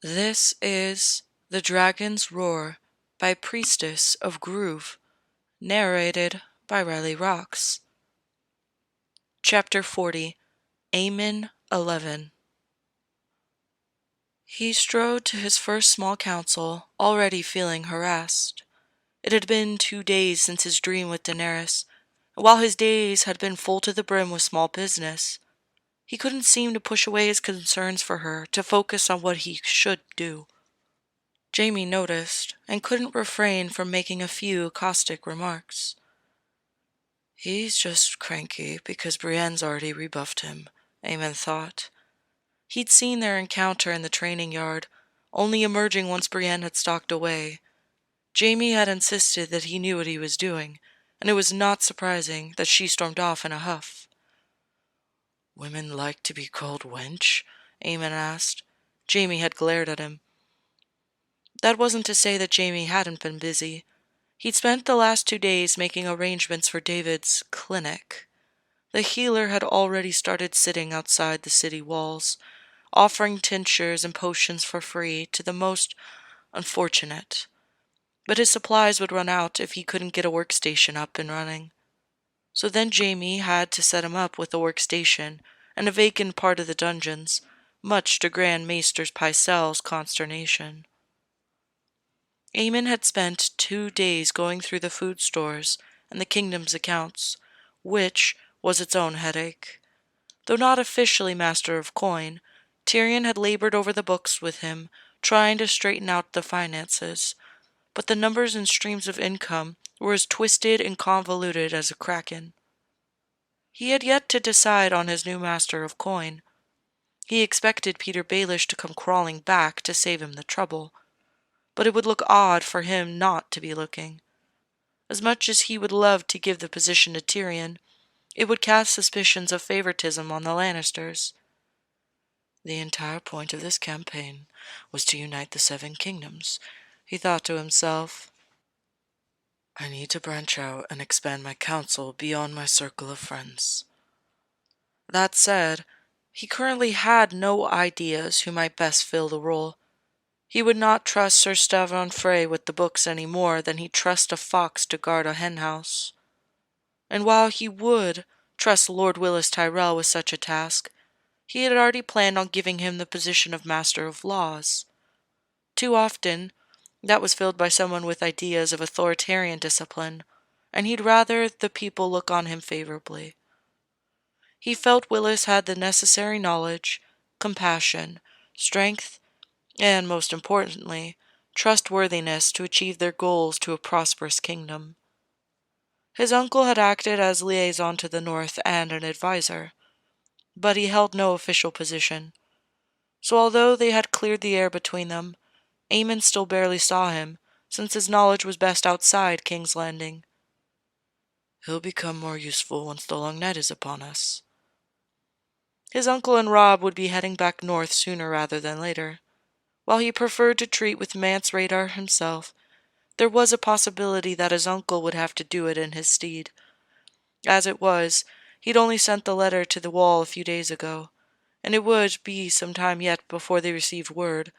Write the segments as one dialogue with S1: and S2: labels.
S1: This is The Dragon's Roar by Priestess of Groove, narrated by RileyRoxx. Chapter 40, Amen 11. He strode to his first small council, already feeling harassed. It had been 2 days since his dream with Daenerys, and while his days had been full to the brim with small business, he couldn't seem to push away his concerns for her to focus on what he should do. Jaime noticed, and couldn't refrain from making a few caustic remarks. He's just cranky because Brienne's already rebuffed him, Aemon thought. He'd seen their encounter in the training yard, only emerging once Brienne had stalked away. Jaime had insisted that he knew what he was doing, and it was not surprising that she stormed off in a huff. Women like to be called wench? Aemon asked. Jaime had glared at him. That wasn't to say that Jaime hadn't been busy. He'd spent the last 2 days making arrangements for David's clinic. The healer had already started sitting outside the city walls, offering tinctures and potions for free to the most unfortunate. But his supplies would run out if he couldn't get a workstation up and running. So then Jaime had to set him up with a workstation and a vacant part of the dungeons, much to Grand Maester Pycelle's consternation. Aemon had spent 2 days going through the food stores and the kingdom's accounts, which was its own headache. Though not officially master of coin, Tyrion had labored over the books with him, trying to straighten out the finances, but the numbers and streams of income were as twisted and convoluted as a kraken. He had yet to decide on his new master of coin. He expected Peter Baelish to come crawling back to save him the trouble, but it would look odd for him not to be looking. As much as he would love to give the position to Tyrion, it would cast suspicions of favoritism on the Lannisters. The entire point of this campaign was to unite the 7 kingdoms, he thought to himself. I need to branch out and expand my council beyond my circle of friends. That said, he currently had no ideas who might best fill the role. He would not trust Sir Stavron Frey with the books any more than he'd trust a fox to guard a henhouse. And while he would trust Lord Willis Tyrell with such a task, he had already planned on giving him the position of Master of Laws. Too often, that was filled by someone with ideas of authoritarian discipline, and he'd rather the people look on him favorably. He felt Willis had the necessary knowledge, compassion, strength, and, most importantly, trustworthiness to achieve their goals to a prosperous kingdom. His uncle had acted as liaison to the north and an advisor, but he held no official position. So although they had cleared the air between them, Aemon still barely saw him, since his knowledge was best outside King's Landing. He'll become more useful once the long night is upon us. His uncle and Robb would be heading back north sooner rather than later. While he preferred to treat with Mance Radar himself, there was a possibility that his uncle would have to do it in his stead. As it was, he'd only sent the letter to the wall a few days ago, and it would be some time yet before they received word,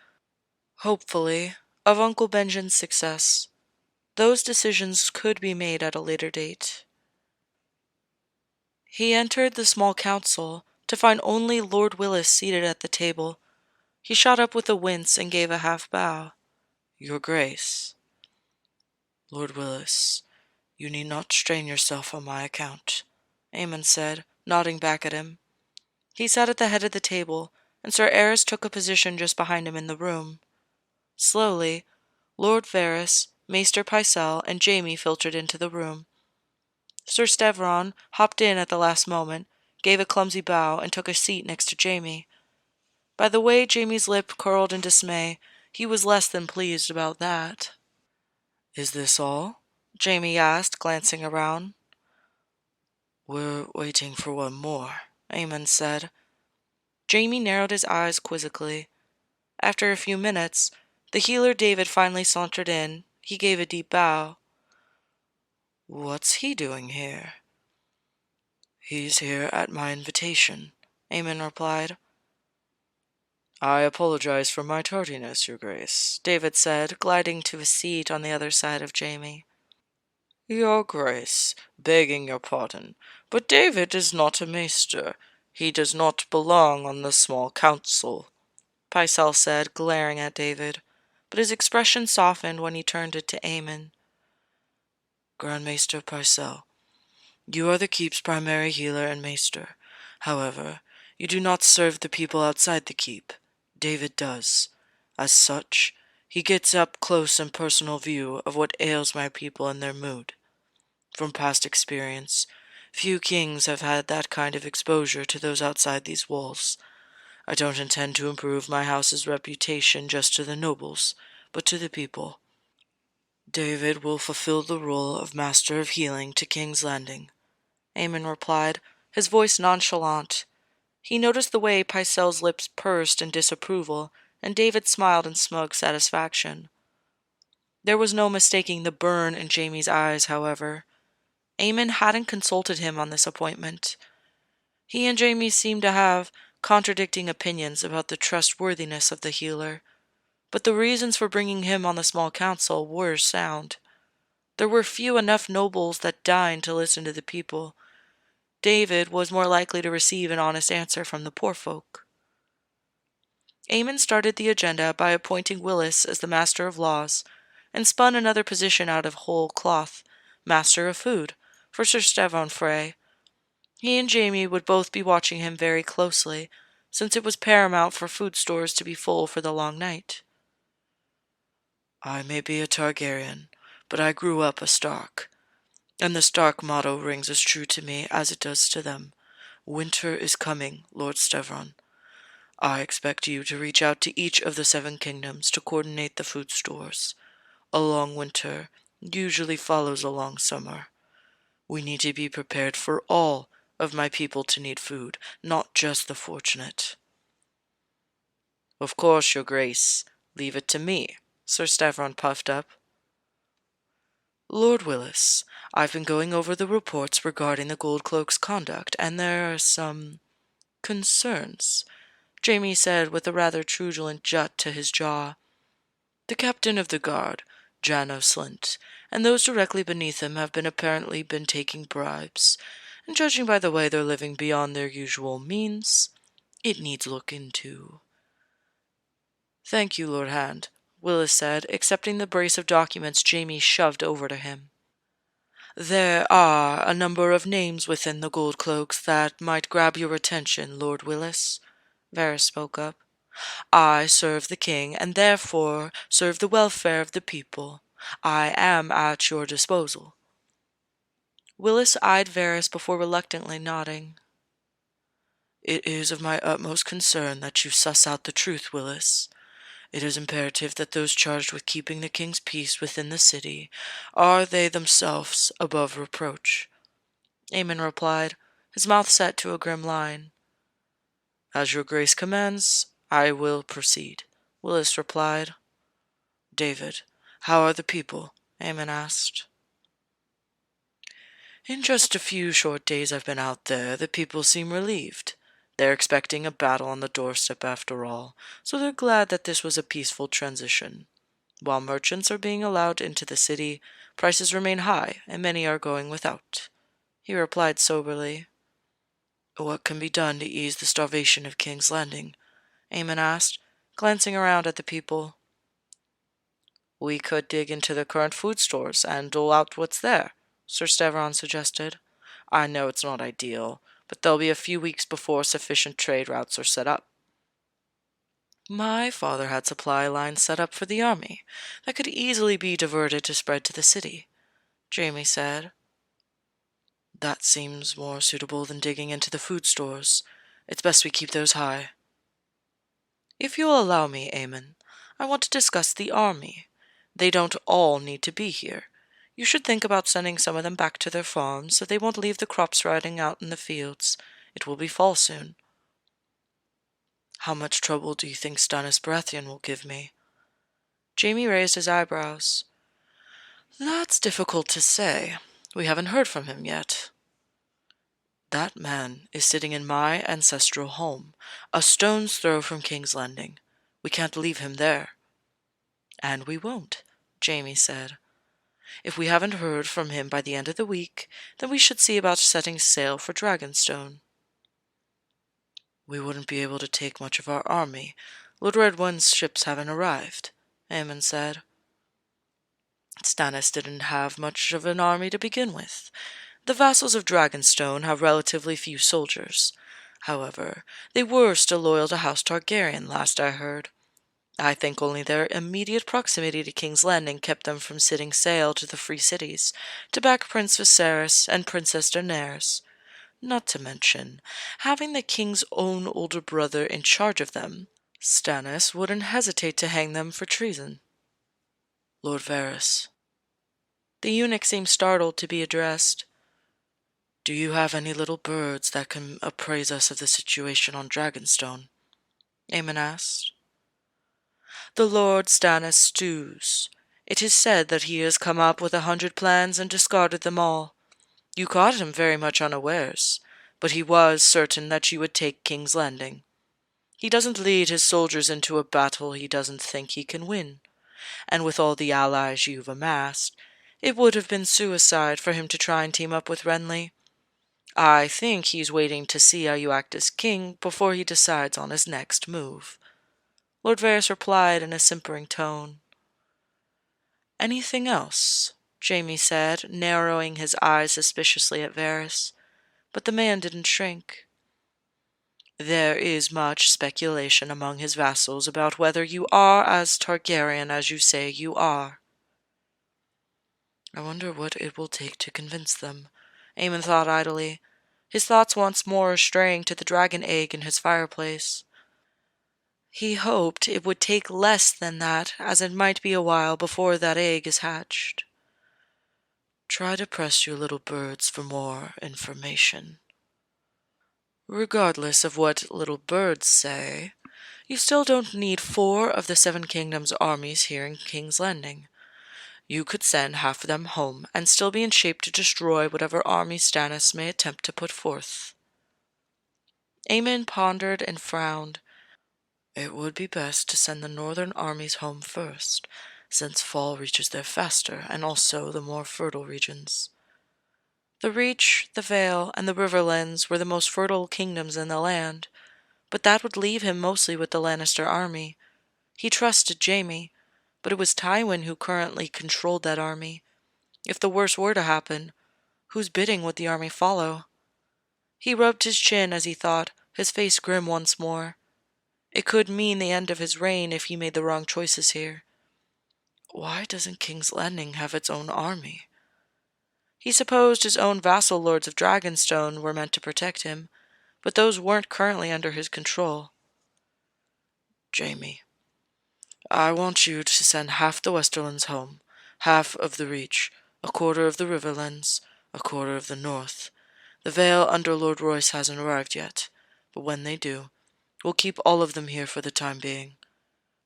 S1: hopefully, of Uncle Benjen's success. Those decisions could be made at a later date. He entered the small council to find only Lord Willis seated at the table. He shot up with a wince and gave a half bow. Your Grace. Lord Willis, you need not strain yourself on my account, Aemon said, nodding back at him. He sat at the head of the table, and Sir Aerys took a position just behind him in the room. Slowly, Lord Varys, Maester Pycelle, and Jaime filtered into the room. Sir Stavron hopped in at the last moment, gave a clumsy bow, and took a seat next to Jaime. By the way Jaime's lip curled in dismay, he was less than pleased about that. Is this all? Jaime asked, glancing around. We're waiting for one more, Aemon said. Jaime narrowed his eyes quizzically. After a few minutes, the healer David finally sauntered in. He gave a deep bow. What's he doing here? He's here at my invitation, Aemon replied. I apologize for my tardiness, Your Grace, David said, gliding to a seat on the other side of Jaime. Your Grace, begging your pardon, but David is not a maester. He does not belong on the small council, Pycelle said, glaring at David, but his expression softened when he turned it to Aemon. Grand Maester Pycelle, you are the keep's primary healer and maester. However, you do not serve the people outside the keep. David does. As such, he gets up close and personal view of what ails my people and their mood. From past experience, few kings have had that kind of exposure to those outside these walls. I don't intend to improve my house's reputation just to the nobles, but to the people. David will fulfill the role of Master of Healing to King's Landing, Aemon replied, his voice nonchalant. He noticed the way Pycelle's lips pursed in disapproval, and David smiled in smug satisfaction. There was no mistaking the burn in Jaime's eyes, however. Aemon hadn't consulted him on this appointment. He and Jaime seemed to have contradicting opinions about the trustworthiness of the healer, but the reasons for bringing him on the small council were sound. There were few enough nobles that deigned to listen to the people. David was more likely to receive an honest answer from the poor folk. Aemon started the agenda by appointing Willis as the Master of Laws, and spun another position out of whole cloth, Master of Food, for Sir Stevon Frey. He and Jaime would both be watching him very closely, since it was paramount for food stores to be full for the long night. I may be a Targaryen, but I grew up a Stark, and the Stark motto rings as true to me as it does to them. Winter is coming, Lord Stevon. I expect you to reach out to each of the 7 kingdoms to coordinate the food stores. A long winter usually follows a long summer. We need to be prepared for all of my people to need food, not just the fortunate. Of course, Your Grace. Leave it to me, Sir Stevon puffed up. Lord Willis, I've been going over the reports regarding the Goldcloak's conduct, and there are some concerns, Jaime said with a rather truculent jut to his jaw. The captain of the guard, Jano Slint, and those directly beneath him have apparently been taking bribes, and judging by the way they're living beyond their usual means, it needs look into. Thank you, Lord Hand, Willis said, accepting the brace of documents Jaime shoved over to him. There are a number of names within the Goldcloaks that might grab your attention, Lord Willis, Varys spoke up. I serve the king, and therefore serve the welfare of the people. I am at your disposal. Willis eyed Varys before reluctantly nodding. It is of my utmost concern that you suss out the truth, Willis. It is imperative that those charged with keeping the king's peace within the city are they themselves above reproach. Aemon replied, his mouth set to a grim line. As your grace commands, I will proceed, Willis replied. David, how are the people? Aemon asked. In just a few short days I've been out there, the people seem relieved. They're expecting a battle on the doorstep after all, so they're glad that this was a peaceful transition. While merchants are being allowed into the city, prices remain high, and many are going without. He replied soberly. What can be done to ease the starvation of King's Landing? Aemon asked, glancing around at the people. We could dig into the current food stores and dole out what's there, Sir Stevon suggested. I know it's not ideal, but there'll be a few weeks before sufficient trade routes are set up. My father had supply lines set up for the army that could easily be diverted to spread to the city, Jaime said. That seems more suitable than digging into the food stores. It's best we keep those high. If you'll allow me, Aemon, I want to discuss the army. They don't all need to be here. You should think about sending some of them back to their farms so they won't leave the crops rotting out in the fields. It will be fall soon. How much trouble do you think Stannis Baratheon will give me? Jaime raised his eyebrows. That's difficult to say. We haven't heard from him yet. That man is sitting in my ancestral home, a stone's throw from King's Landing. We can't leave him there." "And we won't," Jaime said. "If we haven't heard from him by the end of the week, then we should see about setting sail for Dragonstone." "We wouldn't be able to take much of our army. Lord Redwin's ships haven't arrived," Aemon said. "Stannis didn't have much of an army to begin with. The vassals of Dragonstone have relatively few soldiers. However, they were still loyal to House Targaryen, last I heard. I think only their immediate proximity to King's Landing kept them from setting sail to the Free Cities to back Prince Viserys and Princess Daenerys. Not to mention having the king's own older brother in charge of them. Stannis wouldn't hesitate to hang them for treason." "Lord Varys." The eunuch seemed startled to be addressed. "Do you have any little birds that can appraise us of the situation on Dragonstone?" Aemon asked. "The Lord Stannis stews. It is said that he has come up with 100 plans and discarded them all. You caught him very much unawares, but he was certain that you would take King's Landing. He doesn't lead his soldiers into a battle he doesn't think he can win, and with all the allies you've amassed, it would have been suicide for him to try and team up with Renly. I think he's waiting to see how you act as king before he decides on his next move." Lord Varys replied in a simpering tone. "Anything else?" Jaime said, narrowing his eyes suspiciously at Varys, but the man didn't shrink. "There is much speculation among his vassals about whether you are as Targaryen as you say you are." "I wonder what it will take to convince them," Aemon thought idly, his thoughts once more straying to the dragon egg in his fireplace. He hoped it would take less than that, as it might be a while before that egg is hatched. "Try to press your little birds for more information. Regardless of what little birds say, you still don't need 4 of the 7 kingdoms' armies here in King's Landing. You could send half of them home and still be in shape to destroy whatever army Stannis may attempt to put forth." Aemon pondered and frowned. "It would be best to send the northern armies home first, since fall reaches there faster, and also the more fertile regions." The Reach, the Vale, and the Riverlands were the most fertile kingdoms in the land, but that would leave him mostly with the Lannister army. He trusted Jaime, but it was Tywin who currently controlled that army. If the worst were to happen, whose bidding would the army follow? He rubbed his chin as he thought, his face grim once more. It could mean the end of his reign if he made the wrong choices here. Why doesn't King's Landing have its own army? He supposed his own vassal lords of Dragonstone were meant to protect him, but those weren't currently under his control. "Jaime, I want you to send half the Westerlands home, half of the Reach, a quarter of the Riverlands, a quarter of the North. The Vale under Lord Royce hasn't arrived yet, but when they do, we'll keep all of them here for the time being.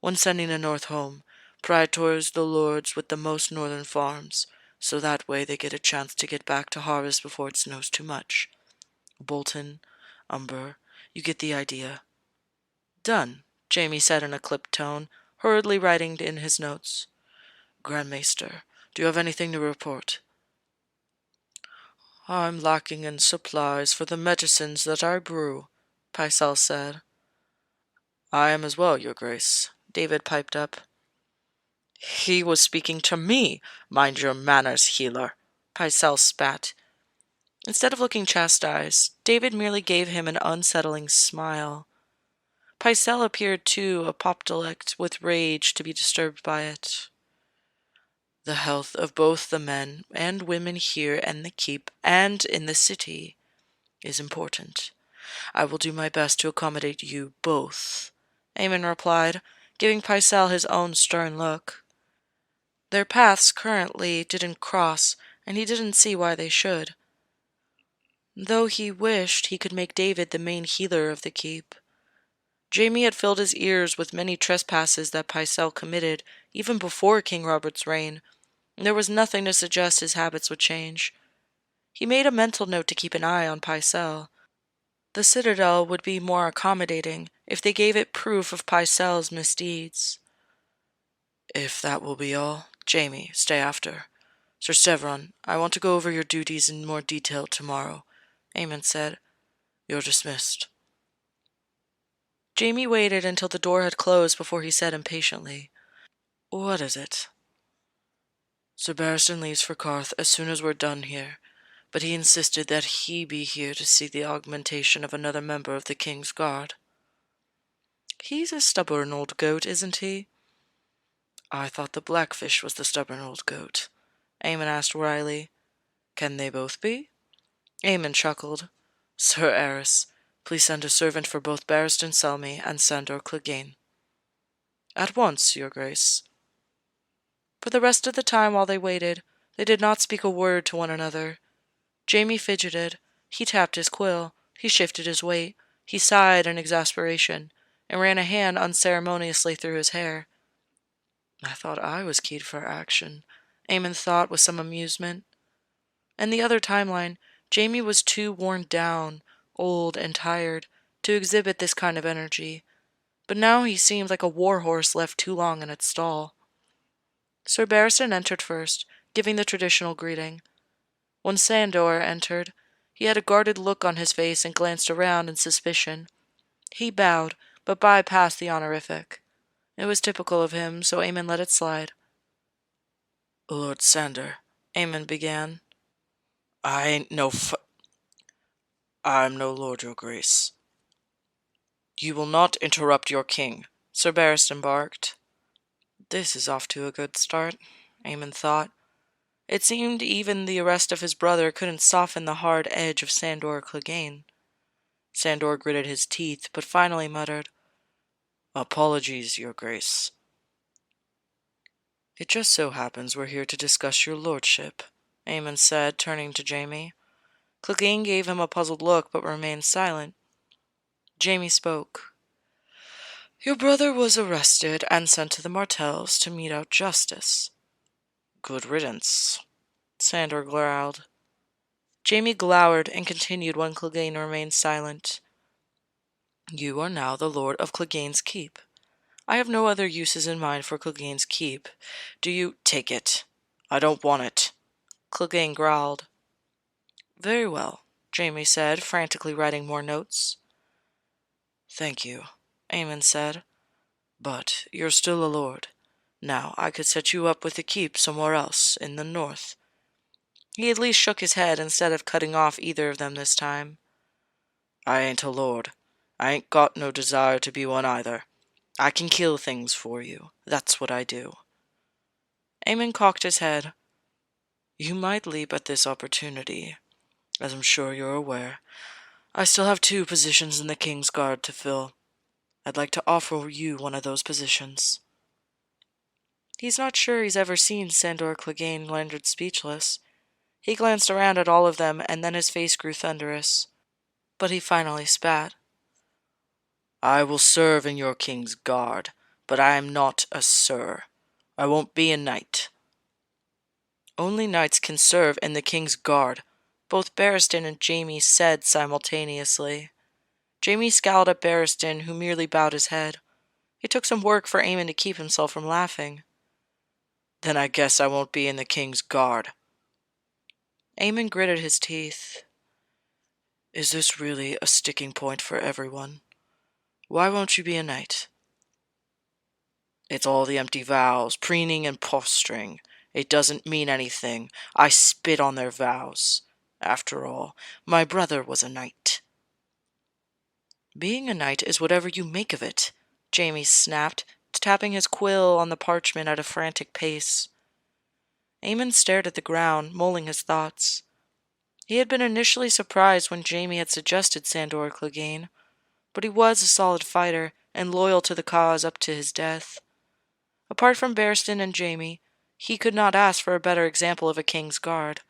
S1: When sending the North home, prioritize the lords with the most northern farms, so that way they get a chance to get back to harvest before it snows too much. Bolton, Umber, you get the idea." "Done," Jaime said in a clipped tone, hurriedly writing in his notes. "Grand Maester, do you have anything to report?" "I'm lacking in supplies for the medicines that I brew," Pycelle said. "I am as well, your grace," David piped up. "He was speaking to me. Mind your manners, healer," Pycelle spat. Instead of looking chastised, David merely gave him an unsettling smile. Pycelle appeared too apoplectic with rage to be disturbed by it. "The health of both the men and women here and the keep and in the city is important. I will do my best to accommodate you both," Aemon replied, giving Pycelle his own stern look. Their paths currently didn't cross, and he didn't see why they should. Though he wished he could make David the main healer of the keep. Jaime had filled his ears with many trespasses that Pycelle committed even before King Robert's reign, and there was nothing to suggest his habits would change. He made a mental note to keep an eye on Pycelle. The Citadel would be more accommodating if they gave it proof of Pycelle's misdeeds. If that will be all, Jaime, stay after. Sir Sevron, I want to go over your duties in more detail tomorrow, Aemon said. You're dismissed. Jaime waited until the door had closed before he said impatiently, What is it? Sir Barristan leaves for Karth as soon as we're done here, but he insisted that he be here to see the augmentation of another member of the King's Guard. He's a stubborn old goat, isn't he? I thought the Blackfish was the stubborn old goat, Aemon asked wryly. Can they both be? Aemon chuckled. Sir Eris, please send a servant for both Barristan Selmy and Sandor Clegane. At once, your grace. For the rest of the time while they waited, they did not speak a word to one another. Jaime fidgeted. He tapped his quill. He shifted his weight. He sighed in exasperation, and ran a hand unceremoniously through his hair. I thought I was keyed for action, Aemon thought with some amusement. In the other timeline, Jaime was too worn down, old, and tired to exhibit this kind of energy, but now he seemed like a war-horse left too long in its stall. Sir Barristan entered first, giving the traditional greeting. When Sandor entered, he had a guarded look on his face and glanced around in suspicion. He bowed, but bypassed the honorific. It was typical of him, so Aemon let it slide. Lord Sandor, Aemon began. I ain't no I'm no lord, your grace. You will not interrupt your king, Sir Barristan barked. This is off to a good start, Aemon thought. It seemed even the arrest of his brother couldn't soften the hard edge of Sandor Clegane. Sandor gritted his teeth, but finally muttered, Apologies, your grace. It just so happens we're here to discuss your lordship, Aemon said, turning to Jaime. Clegane gave him a puzzled look, but remained silent. Jaime spoke. Your brother was arrested and sent to the Martells to mete out justice. Good riddance, Sandor growled. Jaime glowered and continued when Clegane remained silent. You are now the lord of Clegane's Keep. I have no other uses in mind for Clegane's Keep. Do you take it? I don't want it, Clegane growled. Very well, Jaime said, frantically writing more notes. Thank you, Aemon said. But you're still a lord. Now, I could set you up with a keep somewhere else, in the north. He at least shook his head instead of cutting off either of them this time. I ain't a lord. I ain't got no desire to be one either. I can kill things for you. That's what I do. Aemon cocked his head. You might leap at this opportunity. As I'm sure you're aware, I still have 2 positions in the King's Guard to fill. I'd like to offer you one of those positions. He's not sure he's ever seen Sandor Clegane rendered speechless. He glanced around at all of them, and then his face grew thunderous. But he finally spat. I will serve in your King's Guard, but I am not a sir. I won't be a knight. Only knights can serve in the King's Guard, both Barristan and Jaime said simultaneously. Jaime scowled at Barristan, who merely bowed his head. It took some work for Aemon to keep himself from laughing. Then I guess I won't be in the King's Guard. Aemon gritted his teeth. Is this really a sticking point for everyone? Why won't you be a knight? It's all the empty vows, preening and posturing. It doesn't mean anything. I spit on their vows. After all, my brother was a knight. Being a knight is whatever you make of it, Jaime snapped, tapping his quill on the parchment at a frantic pace. Aemon stared at the ground, mulling his thoughts. He had been initially surprised when Jaime had suggested Sandor Clegane, but he was a solid fighter and loyal to the cause up to his death. Apart from Barristan and Jaime, he could not ask for a better example of a King's Guard.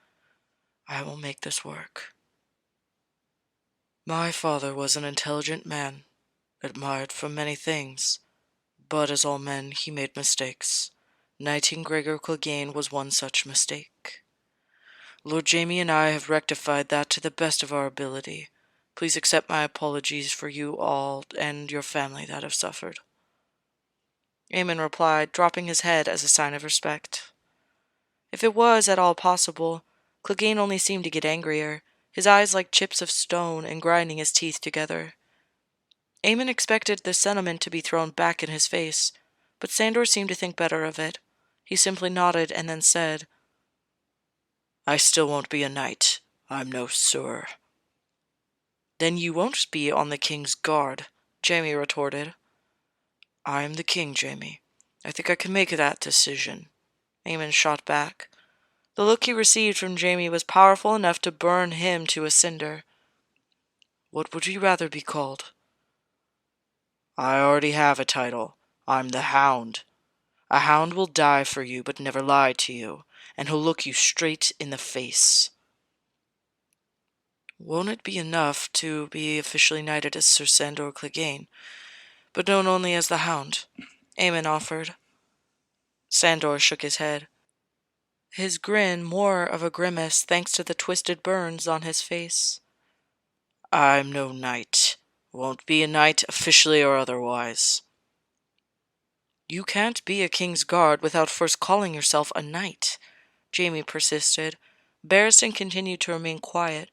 S1: I will make this work. My father was an intelligent man, admired for many things, but as all men, he made mistakes. Knighting Gregor Clegane was one such mistake. Lord Jaime and I have rectified that to the best of our ability. Please accept my apologies for you all and your family that have suffered." Aemon replied, dropping his head as a sign of respect. If it was at all possible, Clegane only seemed to get angrier, his eyes like chips of stone and grinding his teeth together. Aemon expected this sentiment to be thrown back in his face, but Sandor seemed to think better of it. He simply nodded and then said, "I still won't be a knight. I'm no Sur." "Then you won't be on the king's guard," Jaime retorted. "I'm the king, Jaime. I think I can make that decision," Aemon shot back. The look he received from Jaime was powerful enough to burn him to a cinder. "What would you rather be called?" "I already have a title. I'm the Hound. A hound will die for you but never lie to you, and he'll look you straight in the face." "Won't it be enough to be officially knighted as Sir Sandor Clegane, but known only as the Hound?" Aemon offered. Sandor shook his head, his grin more of a grimace thanks to the twisted burns on his face. "I'm no knight. Won't be a knight officially or otherwise." "You can't be a king's guard without first calling yourself a knight," Jaime persisted. Barristan continued to remain quiet,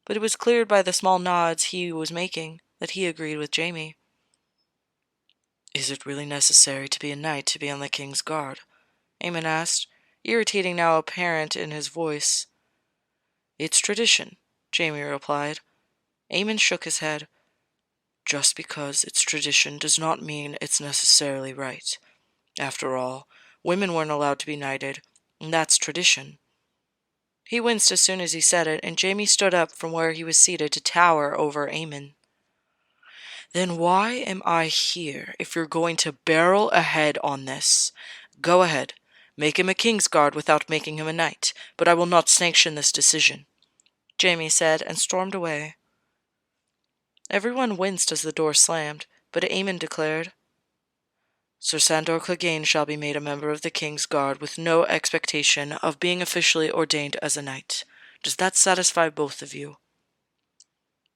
S1: but it was clear by the small nods he was making that he agreed with Jaime. "Is it really necessary to be a knight to be on the king's guard?" Aemon asked, irritating now apparent in his voice. "It's tradition," Jaime replied. Aemon shook his head. "Just because it's tradition does not mean it's necessarily right. After all, women weren't allowed to be knighted, and that's tradition." He winced as soon as he said it, and Jaime stood up from where he was seated to tower over Aemon. "Then why am I here if you're going to barrel ahead on this? Go ahead. Make him a king's guard without making him a knight, but I will not sanction this decision," Jaime said, and stormed away. Everyone winced as the door slammed, but Aemon declared, "Sir Sandor Clegane shall be made a member of the King's Guard with no expectation of being officially ordained as a knight. Does that satisfy both of you?"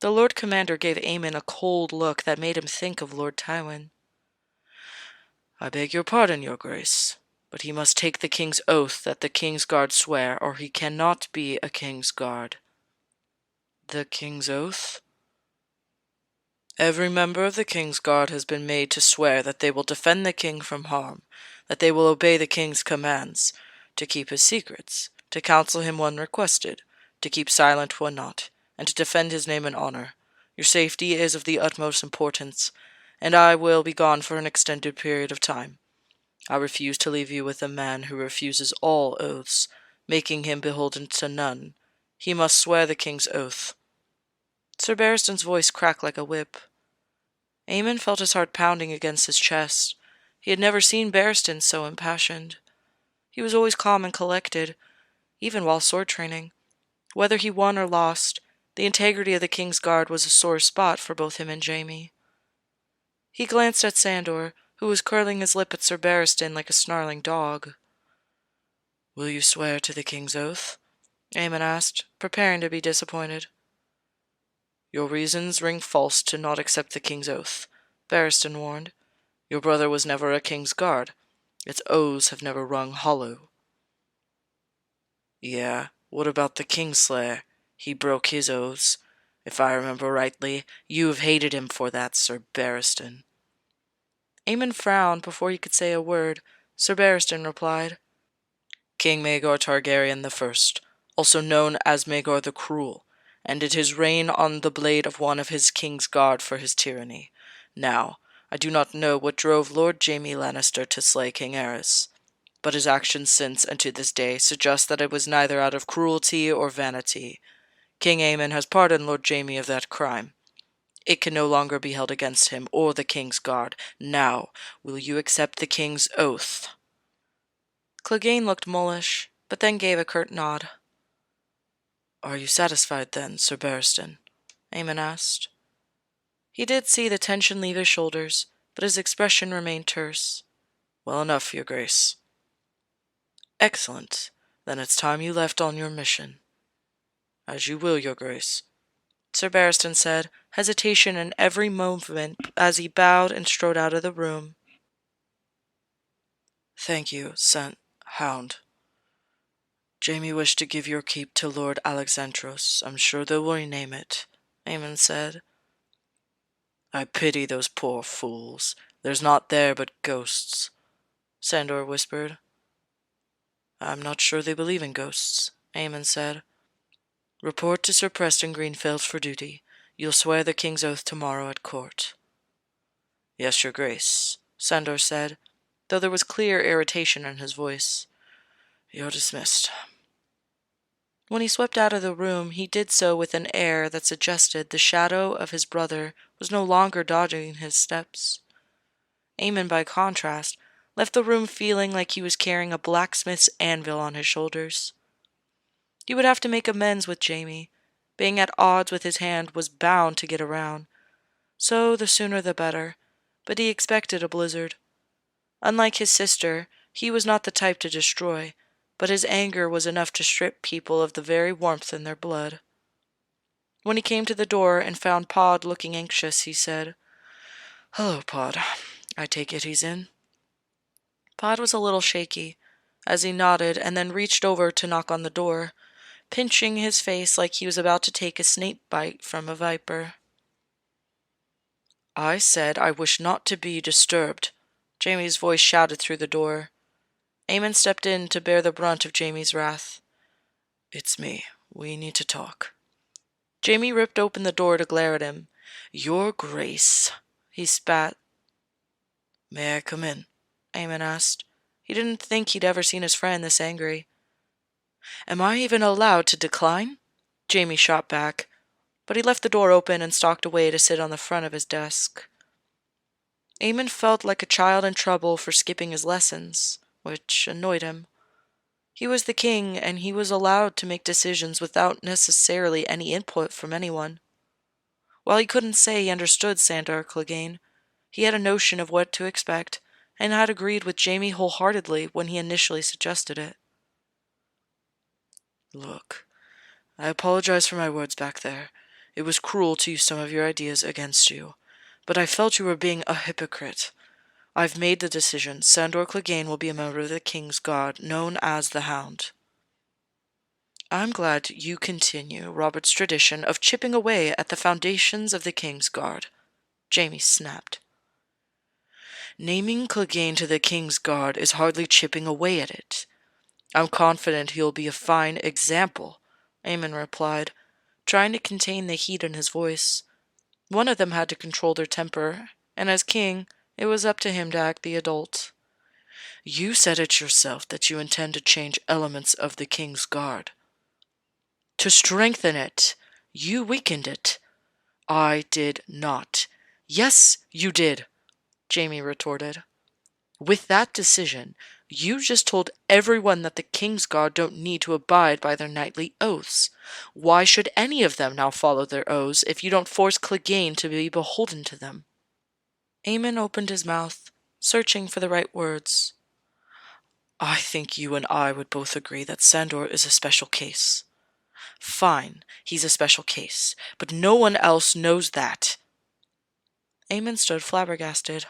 S1: The Lord Commander gave Aemon a cold look that made him think of Lord Tywin. "I beg your pardon, your grace, but he must take the King's oath that the King's Guard swear, or he cannot be a King's Guard." "The King's oath?" "Every member of the King's Guard has been made to swear that they will defend the king from harm, that they will obey the king's commands, to keep his secrets, to counsel him when requested, to keep silent when not, and to defend his name and honor. Your safety is of the utmost importance, and I will be gone for an extended period of time. I refuse to leave you with a man who refuses all oaths, making him beholden to none. He must swear the king's oath." Sir Barristan's voice cracked like a whip. Aemon felt his heart pounding against his chest. He had never seen Barristan so impassioned. He was always calm and collected, even while sword training. Whether he won or lost, the integrity of the King's Guard was a sore spot for both him and Jaime. He glanced at Sandor, who was curling his lip at Sir Barristan like a snarling dog. "Will you swear to the King's oath?" Aemon asked, preparing to be disappointed. "Your reasons ring false to not accept the King's oath," Barristan warned. "Your brother was never a King's Guard. Its oaths have never rung hollow." "Yeah, what about the Kingslayer? He broke his oaths. If I remember rightly, you have hated him for that, Sir Barristan." Aemon frowned before he could say a word. Sir Barristan replied, "King Maegor Targaryen the First, also known as Maegor the Cruel, ended his reign on the blade of one of his King's Guard for his tyranny. Now, I do not know what drove Lord Jaime Lannister to slay King Aerys, but his actions since and to this day suggest that it was neither out of cruelty or vanity. King Aemon has pardoned Lord Jaime of that crime. It can no longer be held against him or the King's Guard. Now, will you accept the King's oath?" Clegane looked mullish, but then gave a curt nod. "Are you satisfied then, Sir Barristan?" Aemon asked. He did see the tension leave his shoulders, but his expression remained terse. "Well enough, your grace." "Excellent. Then it's time you left on your mission," As you will, your grace, Sir Barristan said, hesitation in every movement as he bowed and strode out of the room. Thank you, hound. Jaime wished to give your keep to Lord Alexandros. I'm sure they will rename it, Aemon said. I pity those poor fools. There's naught there but ghosts, Sandor whispered. I'm not sure they believe in ghosts, Aemon said. Report to Sir Preston Greenfield for duty. You'll swear the king's oath tomorrow at court. Yes, your grace, Sandor said, though there was clear irritation in his voice. You're dismissed. When he swept out of the room, he did so with an air that suggested the shadow of his brother was no longer dogging his steps. Aemon, by contrast, left the room feeling like he was carrying a blacksmith's anvil on his shoulders. He would have to make amends with Jaime. Being at odds with his hand was bound to get around, so the sooner the better, but he expected a blizzard. Unlike his sister, he was not the type to destroy, but his anger was enough to strip people of the very warmth in their blood. When he came to the door and found Pod looking anxious, he said, Hello, Pod. I take it he's in? Pod was a little shaky, as he nodded and then reached over to knock on the door, pinching his face like he was about to take a snake bite from a viper. I said I wish not to be disturbed, Jaime's voice shouted through the door. Aemon stepped in to bear the brunt of Jaime's wrath. It's me. We need to talk. Jaime ripped open the door to glare at him. Your grace, he spat. May I come in? Aemon asked. He didn't think he'd ever seen his friend this angry. Am I even allowed to decline? Jaime shot back, but he left the door open and stalked away to sit on the front of his desk. Aemon felt like a child in trouble for skipping his lessons, which annoyed him. He was the king, and he was allowed to make decisions without necessarily any input from anyone. While he couldn't say he understood Sandor Clegane, he had a notion of what to expect, and had agreed with Jaime wholeheartedly when he initially suggested it. Look, I apologize for my words back there. It was cruel to use some of your ideas against you, but I felt you were being a hypocrite. I've made the decision. Sandor Clegane will be a member of the King's Guard, known as the Hound. I'm glad you continue Robert's tradition of chipping away at the foundations of the King's Guard, Jaime snapped. Naming Clegane to the King's Guard is hardly chipping away at it. I'm confident he'll be a fine example, Aemon replied, trying to contain the heat in his voice. One of them had to control their temper, and as king, it was up to him to act the adult. You said it yourself that you intend to change elements of the King's Guard. To strengthen it. You weakened it. I did not. Yes, you did, Jaime retorted. With that decision, you just told everyone that the King's Guard don't need to abide by their knightly oaths. Why should any of them now follow their oaths if you don't force Clegane to be beholden to them? Aemon opened his mouth, searching for the right words. I think you and I would both agree that Sandor is a special case. Fine, he's a special case, but no one else knows that. Aemon stood flabbergasted.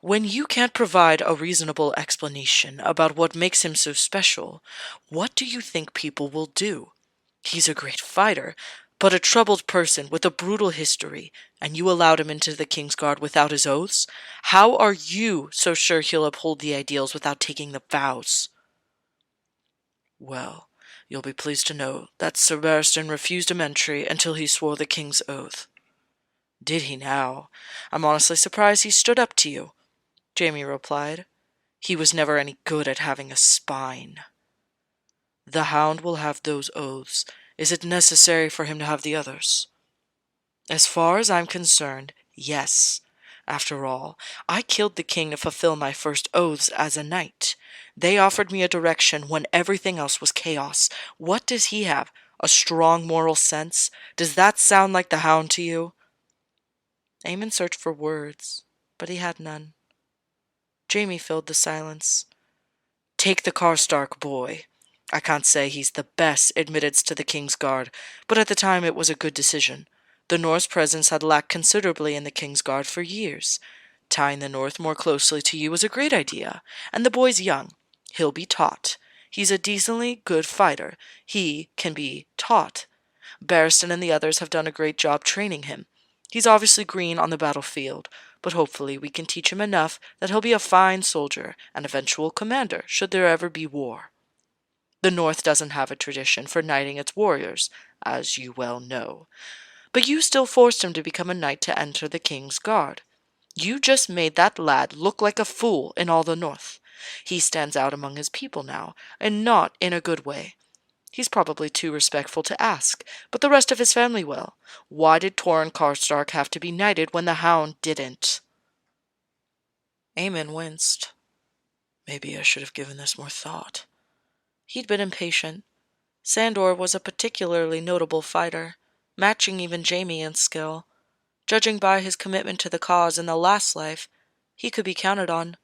S1: When you can't provide a reasonable explanation about what makes him so special, what do you think people will do? He's a great fighter, but a troubled person with a brutal history, and you allowed him into the King's Guard without his oaths? How are you so sure he'll uphold the ideals without taking the vows? Well, you'll be pleased to know that Sir Barristan refused him entry until he swore the King's oath. Did he now? I'm honestly surprised he stood up to you, Jaime replied. He was never any good at having a spine. The Hound will have those oaths. Is it necessary for him to have the others? As far as I'm concerned, yes. After all, I killed the king to fulfill my first oaths as a knight. They offered me a direction when everything else was chaos. What does he have? A strong moral sense? Does that sound like the Hound to you? Aemon searched for words, but he had none. Jaime filled the silence. Take the Karstark boy. I can't say he's the best admittance to the King's Guard, but at the time it was a good decision. The North's presence had lacked considerably in the King's Guard for years. Tying the North more closely to you was a great idea, and the boy's young. He'll be taught. He's a decently good fighter. He can be taught. Barristan and the others have done a great job training him. He's obviously green on the battlefield, but hopefully we can teach him enough that he'll be a fine soldier and eventual commander should there ever be war. The North doesn't have a tradition for knighting its warriors, as you well know. But you still forced him to become a knight to enter the King's Guard. You just made that lad look like a fool in all the North. He stands out among his people now, and not in a good way. He's probably too respectful to ask, but the rest of his family will. Why did Torrin Karstark have to be knighted when the Hound didn't? Aemon winced. Maybe I should have given this more thought. He'd been impatient. Sandor was a particularly notable fighter, matching even Jaime in skill. Judging by his commitment to the cause in the last life, he could be counted on.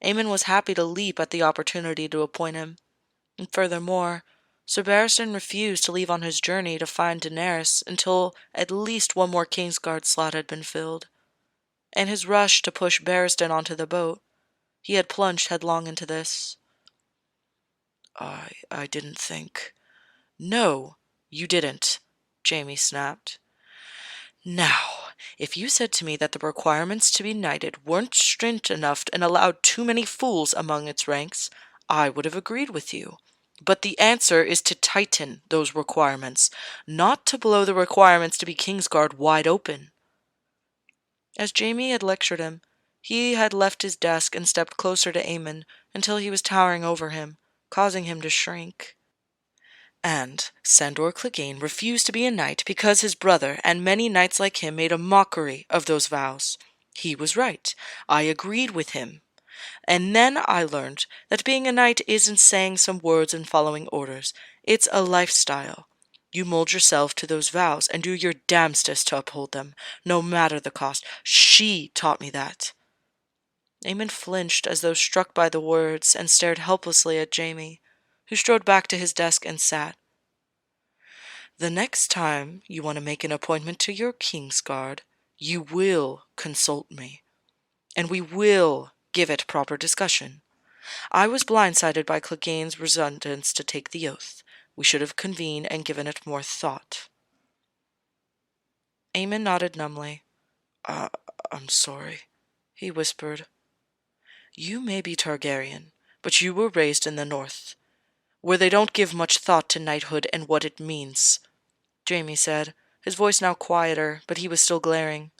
S1: Aemon was happy to leap at the opportunity to appoint him. And furthermore, Sir Barristan refused to leave on his journey to find Daenerys until at least one more Kingsguard slot had been filled. In his rush to push Barristan onto the boat, he had plunged headlong into this. I didn't think. No, you didn't, Jaime snapped. Now, if you said to me that the requirements to be knighted weren't stringent enough and allowed too many fools among its ranks, I would have agreed with you. But the answer is to tighten those requirements, not to blow the requirements to be Kingsguard wide open. As Jaime had lectured him, he had left his desk and stepped closer to Aemon until he was towering over him, causing him to shrink. And Sandor Clegane refused to be a knight because his brother and many knights like him made a mockery of those vows. He was right. I agreed with him. And then I learned that being a knight isn't saying some words and following orders. It's a lifestyle. You mold yourself to those vows and do your damnedest to uphold them, no matter the cost. She taught me that. Aemon flinched as though struck by the words and stared helplessly at Jaime, who strode back to his desk and sat. The next time you want to make an appointment to your Kingsguard, you will consult me, and we will give it proper discussion. I was blindsided by Clegane's reluctance to take the oath. We should have convened and given it more thought. Aemon nodded numbly. I'm sorry, he whispered. You may be Targaryen, but you were raised in the North, where they don't give much thought to knighthood and what it means, Jaime said, his voice now quieter, but he was still glaring.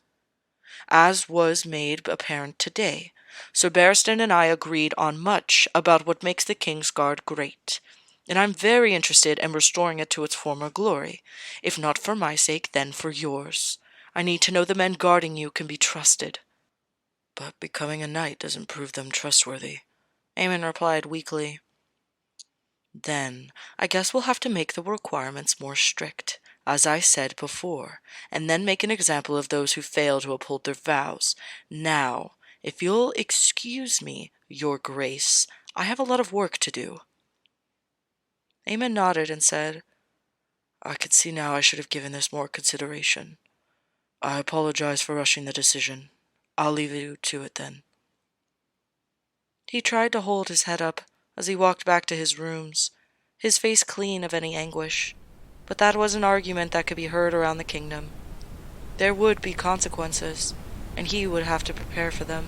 S1: As was made apparent today, Sir Barristan and I agreed on much about what makes the Kingsguard great, and I'm very interested in restoring it to its former glory, if not for my sake, then for yours. I need to know the men guarding you can be trusted. But becoming a knight doesn't prove them trustworthy, Aemon replied weakly. Then I guess we'll have to make the requirements more strict, as I said before, and then make an example of those who fail to uphold their vows. Now, if you'll excuse me, Your Grace, I have a lot of work to do. Aemon nodded and said, I can see now I should have given this more consideration. I apologize for rushing the decision. I'll leave you to it then. He tried to hold his head up as he walked back to his rooms, his face clean of any anguish, but that was an argument that could be heard around the kingdom. There would be consequences, and he would have to prepare for them.